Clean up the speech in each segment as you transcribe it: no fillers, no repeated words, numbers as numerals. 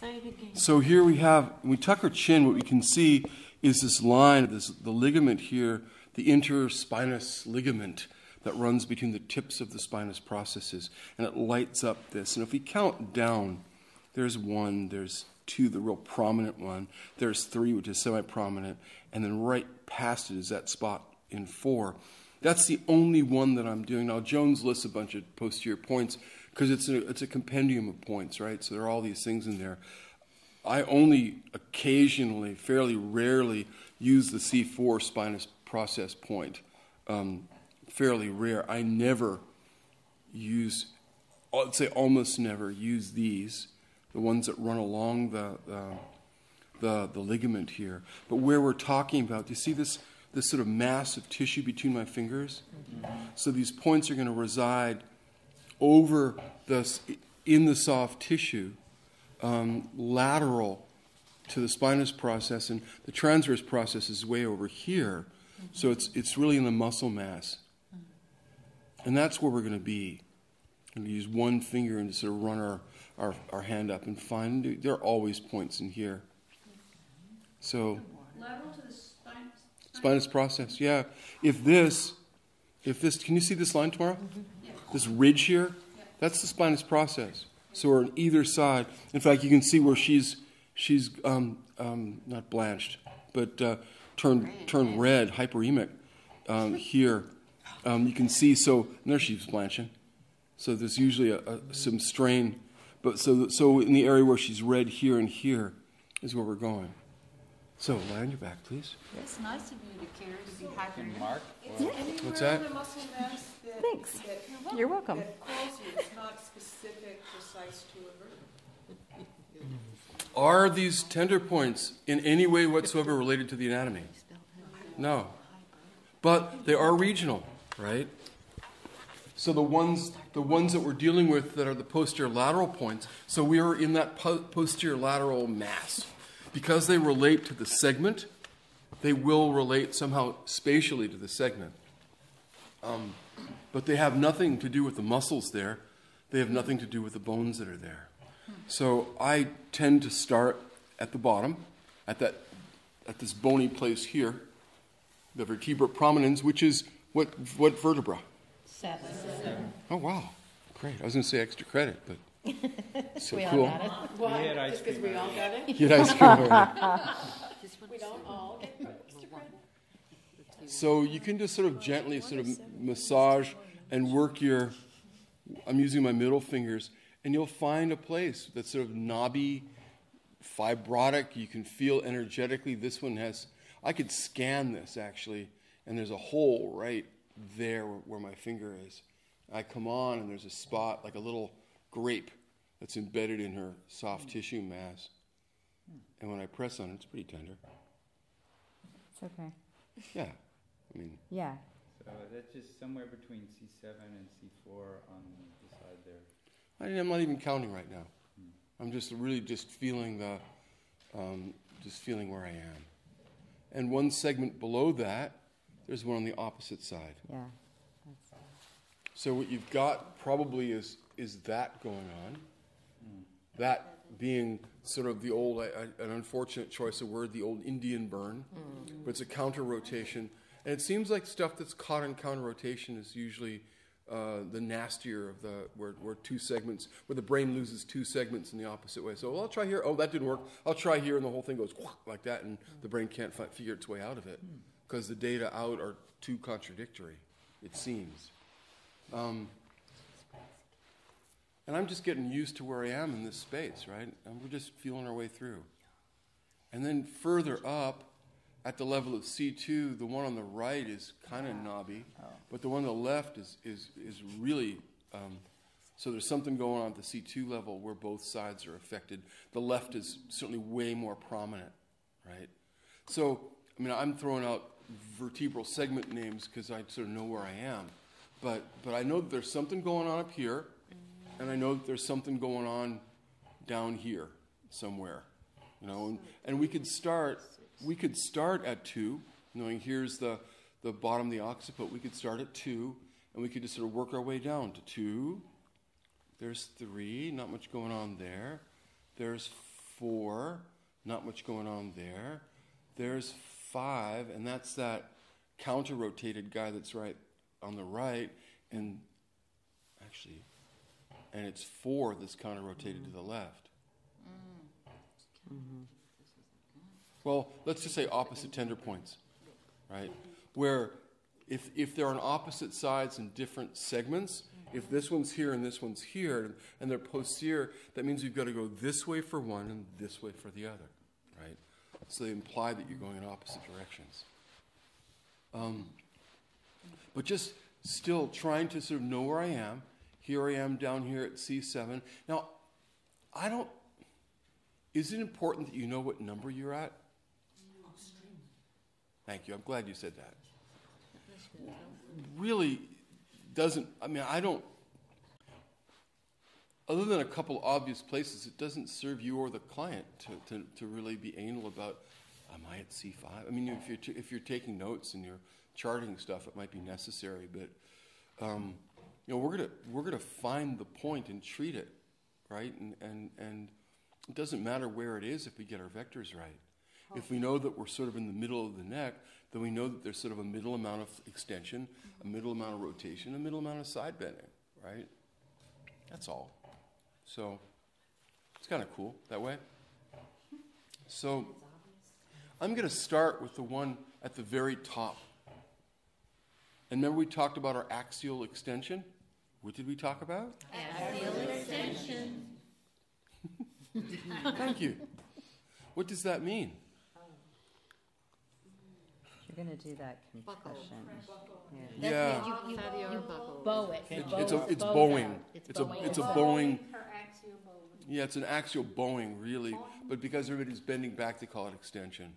Say it again. So here we have, when we tuck our chin, what we can see is this line, the ligament here, the interspinous ligament that runs between the tips of the spinous processes, and it lights up this. And if we count down, there's 1, there's 2, the real prominent one, there's 3, which is semi-prominent, and then right past it is that spot in 4. That's the only one that I'm doing. Now, Jones lists a bunch of posterior points because it's a compendium of points, right? So there are all these things in there. I only occasionally, fairly rarely, use the C4 spinous process point. Fairly rare. I never use, I'd say almost never use these, the ones that run along the ligament here. But where we're talking about, do you see this sort of mass of tissue between my fingers? Mm-hmm. So these points are going to reside over in the soft tissue, lateral to the spinous process, and the transverse process is way over here. Mm-hmm. So it's really in the muscle mass. Mm-hmm. And that's where we're going to be. We're going to use one finger and just sort of run our hand up and find, there are always points in here. So Lateral to the spinous process, yeah. If this, can you see this line tomorrow? Mm-hmm. Yeah. This ridge here, yeah. That's the spinous process. So we're on either side. In fact, you can see where she's not blanched, but turned red, hyperemic here. You can see, so there she's blanching. So there's usually some strain, but so in the area where she's red here and here is where we're going. So lie on your back, please. It's nice of you to care to be hyperemic. Mark? What's that? The muscle mass that, Thanks. that You're welcome. That calls you. It's not specific, precise to a vertebrae. Are these tender points in any way whatsoever related to the anatomy? No. But they are regional, right? So the ones that we're dealing with that are the posterior lateral points, so we are in that posterior lateral mass. Because they relate to the segment, they will relate somehow spatially to the segment. But they have nothing to do with the muscles there. They have nothing to do with the bones that are there. So I tend to start at the bottom, at this bony place here, the vertebra prominens, which is what vertebra? 7. Oh, wow. Great. I was going to say extra credit, but so We all cool. got it. Why? Just because we all got it? You guys can We don't all get extra credit? So you can just sort of gently sort of massage and work I'm using my middle fingers, and you'll find a place that's sort of knobby, fibrotic. You can feel energetically. This one I could scan this actually, and there's a hole right there where my finger is. I come on, and there's a spot, like a little grape that's embedded in her soft tissue mass. And when I press on it, it's pretty tender. It's okay. Yeah. I mean, Yeah. So that's just somewhere between C7 and C4 on the side there. I'm not even counting right now. I'm just really just feeling feeling where I am. And one segment below that, there's one on the opposite side. Yeah. So what you've got probably is that going on. That being sort of the old, an unfortunate choice of word, the old Indian burn. But it's a counter rotation. And it seems like stuff that's caught in counter rotation is usually the nastier of where two segments, where the brain loses two segments in the opposite way. So, well, I'll try here. Oh, that didn't work. I'll try here, and the whole thing goes like that, and the brain can't figure its way out of it because the data out are too contradictory, it seems. And I'm just getting used to where I am in this space, right? And we're just feeling our way through. And then further up, at the level of C2, the one on the right is kind of knobby, but the one on the left is really, so there's something going on at the C2 level where both sides are affected. The left is certainly way more prominent, right? So, I mean, I'm throwing out vertebral segment names because I sort of know where I am, but I know that there's something going on up here, and I know that there's something going on down here somewhere, you know, and we could start at 2, knowing here's the bottom of the occiput. We could start at 2, and we could just sort of work our way down to 2. There's 3, not much going on there. There's 4, not much going on there. There's 5, and that's that counter-rotated guy that's right on the right, and actually, and it's 4 that's counter-rotated to the left. Well, let's just say opposite tender points, right? Where if they're on opposite sides in different segments, if this one's here and this one's here, and they're posterior, that means you've got to go this way for one and this way for the other, right? So they imply that you're going in opposite directions. But just still trying to sort of know where I am. Here I am down here at C7. Now, is it important that you know what number you're at? Thank you. I'm glad you said that. Really doesn't, other than a couple obvious places, it doesn't serve you or the client to really be anal about, am I at C5? I mean, if you're taking notes and you're charting stuff, it might be necessary, but we're gonna find the point and treat it, right? And it doesn't matter where it is if we get our vectors right. If we know that we're sort of in the middle of the neck, then we know that there's sort of a middle amount of extension, a middle amount of rotation, a middle amount of side bending, right? That's all. So it's kind of cool that way. So I'm going to start with the one at the very top. And remember we talked about our axial extension? What did we talk about? Axial extension. Thank you. What does that mean? You're going to do that compression. Yeah. You bow it. It's bowing. It's a bowing. Her axial bowing. Yeah, it's an axial bowing, really. But because everybody's bending back, they call it extension.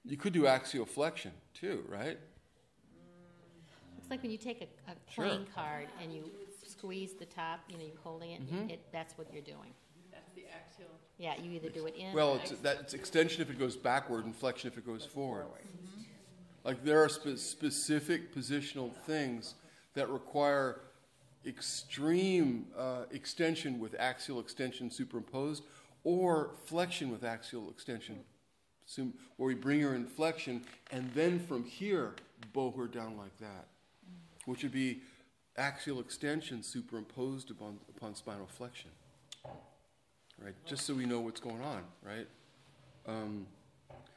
You could do axial flexion, too, right? It's like when you take a playing card and you squeeze the top, you're holding it, that's what you're doing. That's the axial. Yeah, you either do it in Well, it's extension if it goes backward and flexion if it goes forward. Like there are specific positional things that require extreme extension with axial extension superimposed, or flexion with axial extension, where we bring her in flexion and then from here bow her down like that, which would be axial extension superimposed upon spinal flexion, right? Just so we know what's going on, right?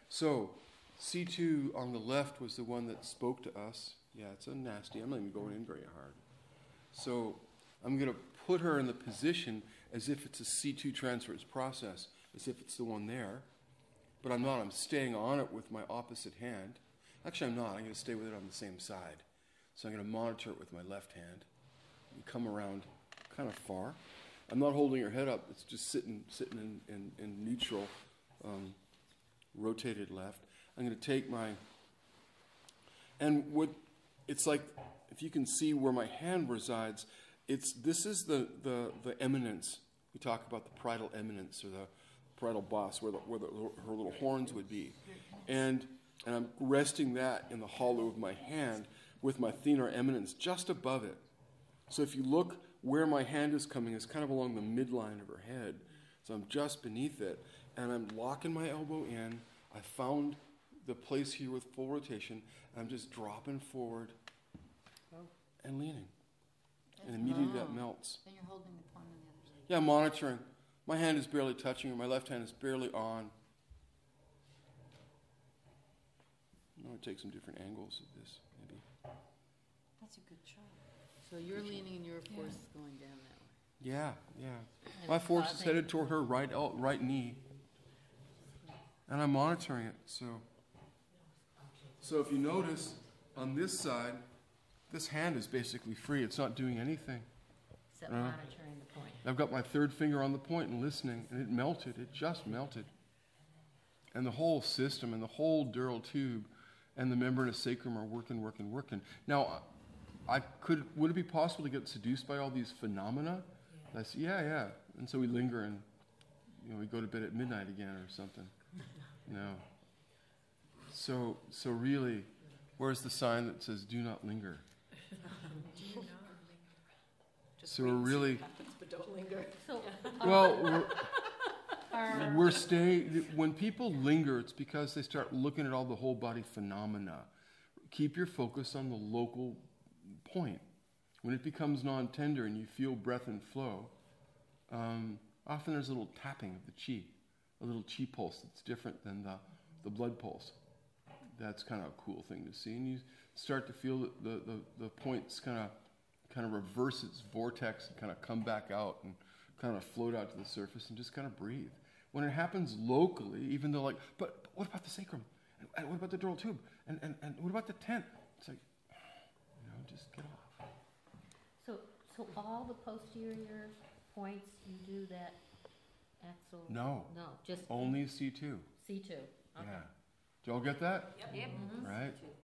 So C2 on the left was the one that spoke to us. Yeah, it's a nasty. I'm not even going in very hard. So I'm going to put her in the position as if it's a C2 transverse process, as if it's the one there. But I'm not. I'm staying on it with my opposite hand. Actually, I'm not. I'm going to stay with it on the same side. So I'm going to monitor it with my left hand and come around kind of far. I'm not holding her head up. It's just sitting in neutral, rotated left. I'm going to take it's like, if you can see where my hand resides, this is the eminence. We talk about the parietal eminence or the parietal boss, where her little horns would be. And I'm resting that in the hollow of my hand with my thenar eminence just above it. So if you look where my hand is coming, it's kind of along the midline of her head. So I'm just beneath it, and I'm locking my elbow in. I found the place here with full rotation, and I'm just dropping forward and leaning. And immediately that melts. Then you're holding the point on the other side. Yeah, I'm monitoring. My hand is barely touching her. My left hand is barely on. I'm going to take some different angles of this, maybe. That's a good chart. So you're leaning and your force is going down that way. Yeah. My force is headed toward her right knee. And I'm monitoring it. So if you notice, on this side, this hand is basically free. It's not doing anything. except monitoring the point. I've got my third finger on the point and listening, and it melted. It just melted. And the whole system and the whole dural tube and the membranous sacrum are working. Now, would it be possible to get seduced by all these phenomena? Yeah. And so we linger and, we go to bed at midnight again or something. No. So really, where's the sign that says do not linger? So we're really, But don't linger. So, well, when people linger, it's because they start looking at all the whole body phenomena. Keep your focus on the local point. When it becomes non-tender and you feel breath and flow, often there's a little tapping of the chi, a little chi pulse that's different than the blood pulse. That's kind of a cool thing to see. And you start to feel that the points kind of reverse its vortex and kind of come back out and kind of float out to the surface and just kind of breathe. When it happens locally, even though but what about the sacrum? And what about the dural tube? And what about the tent? It's like, just get off. So all the posterior points, you do that axle? No. No, just Only C2. C2. Okay. Yeah. Did y'all get that? Yep. Right?